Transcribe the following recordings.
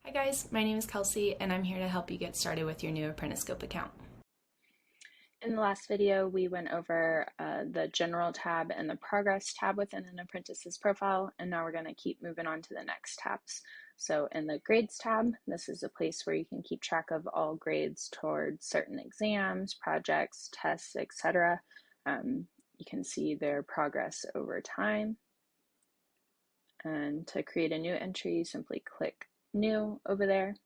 Hi guys, my name is Kelsey and I'm here to help you get started with your new Apprentice account. In the last video, we went over the General tab and the Progress tab within an apprentice's profile, and now we're going to keep moving on to the next tabs. So in the Grades tab, this is a place where you can keep track of all grades towards certain exams, projects, tests, etc. You can see their progress over time. And to create a new entry, you simply click New over there.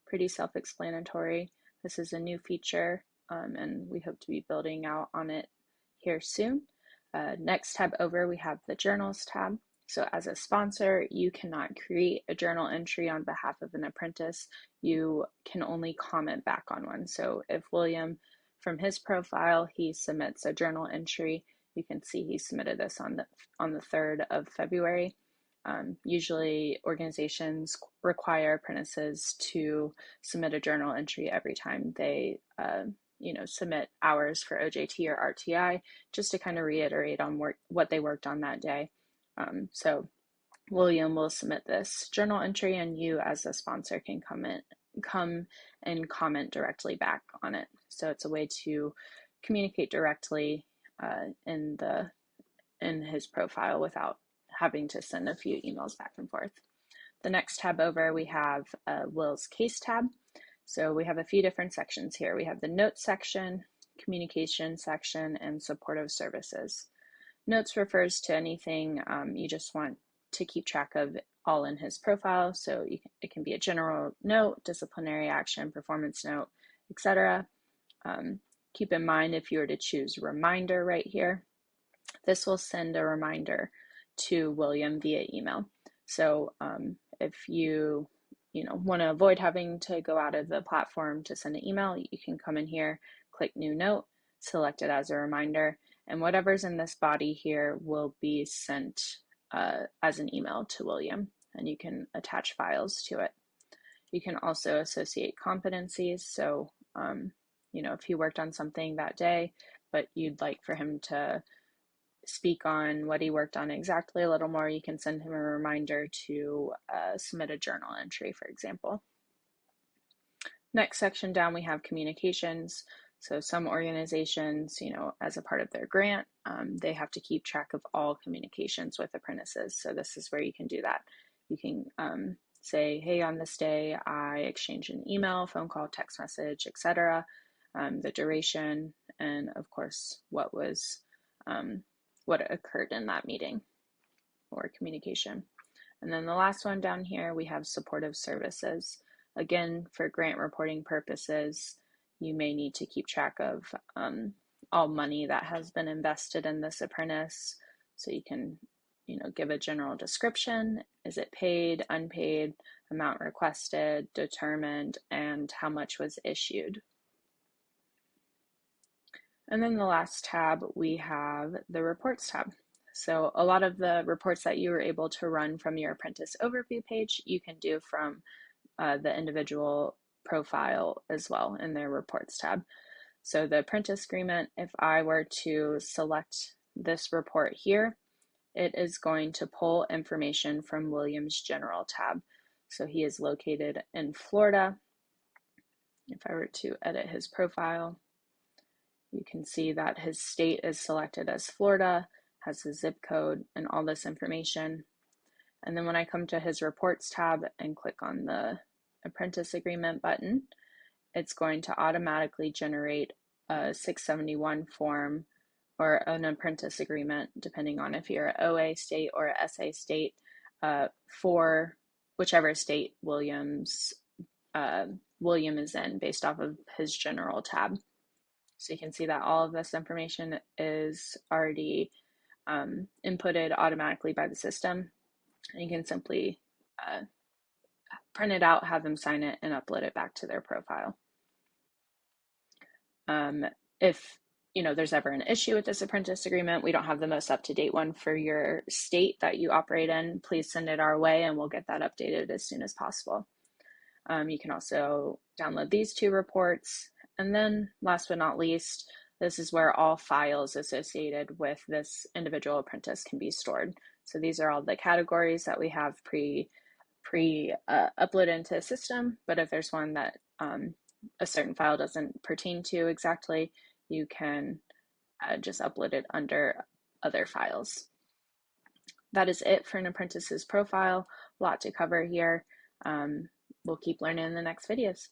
Pretty self-explanatory. This is a new feature and we hope to be building out on it here soon. Next tab over, we have the Journals tab. So as a sponsor, you cannot create a journal entry on behalf of an apprentice. You can only comment back on one. So if William, from his profile, he submits a journal entry, you can see he submitted this on the 3rd of February. Usually organizations require apprentices to submit a journal entry every time they submit hours for OJT or RTI, just to kind of reiterate on what they worked on that day. So William will submit this journal entry and you as a sponsor can come and comment directly back on it. So it's a way to communicate directly in his profile without having to send a few emails back and forth. The next tab over, we have Will's Case tab. So we have a few different sections here. We have the Notes section, Communication section, and Supportive Services. Notes refers to anything you just want to keep track of all in his profile. So it can be a general note, disciplinary action, performance note, etc. Keep in mind if you were to choose Reminder right here, this will send a reminder to William via email. So if you want to avoid having to go out of the platform to send an email, you can come in here, click New Note, select it as a reminder, and whatever's in this body here will be sent as an email to William, and you can attach files to it. You can also associate competencies. So if he worked on something that day, but you'd like for him to speak on what he worked on exactly a little more, you can send him a reminder to submit a journal entry, for example. Next section down, we have communications. So some organizations, as a part of their grant, they have to keep track of all communications with apprentices. So this is where you can do that. You can say, hey, on this day, I exchanged an email, phone call, text message, etc. The duration, and of course, what occurred in that meeting or communication. And then the last one down here, we have supportive services. Again, for grant reporting purposes, you may need to keep track of all money that has been invested in this apprentice. So you can, give a general description. Is it paid, unpaid, amount requested, determined, and how much was issued? And then the last tab, we have the Reports tab. So a lot of the reports that you were able to run from your apprentice overview page, you can do from the individual profile as well in their Reports tab. So the apprentice agreement, if I were to select this report here, it is going to pull information from William's General tab. So he is located in Florida. If I were to edit his profile, you can see that his state is selected as Florida, has the zip code, and all this information. And then when I come to his Reports tab and click on the Apprentice Agreement button, it's going to automatically generate a 671 form or an apprentice agreement, depending on if you're an OA state or an SA state, for whichever state William is in based off of his General tab. So you can see that all of this information is already inputted automatically by the system. And you can simply print it out, have them sign it, and upload it back to their profile. If there's ever an issue with this apprentice agreement, we don't have the most up-to-date one for your state that you operate in, please send it our way and we'll get that updated as soon as possible. You can also download these two reports. And then last but not least, this is where all files associated with this individual apprentice can be stored. So these are all the categories that we have uploaded into a system, but if there's one that a certain file doesn't pertain to exactly, you can just upload it under other files. That is it for an apprentice's profile. A lot to cover here. We'll keep learning in the next videos.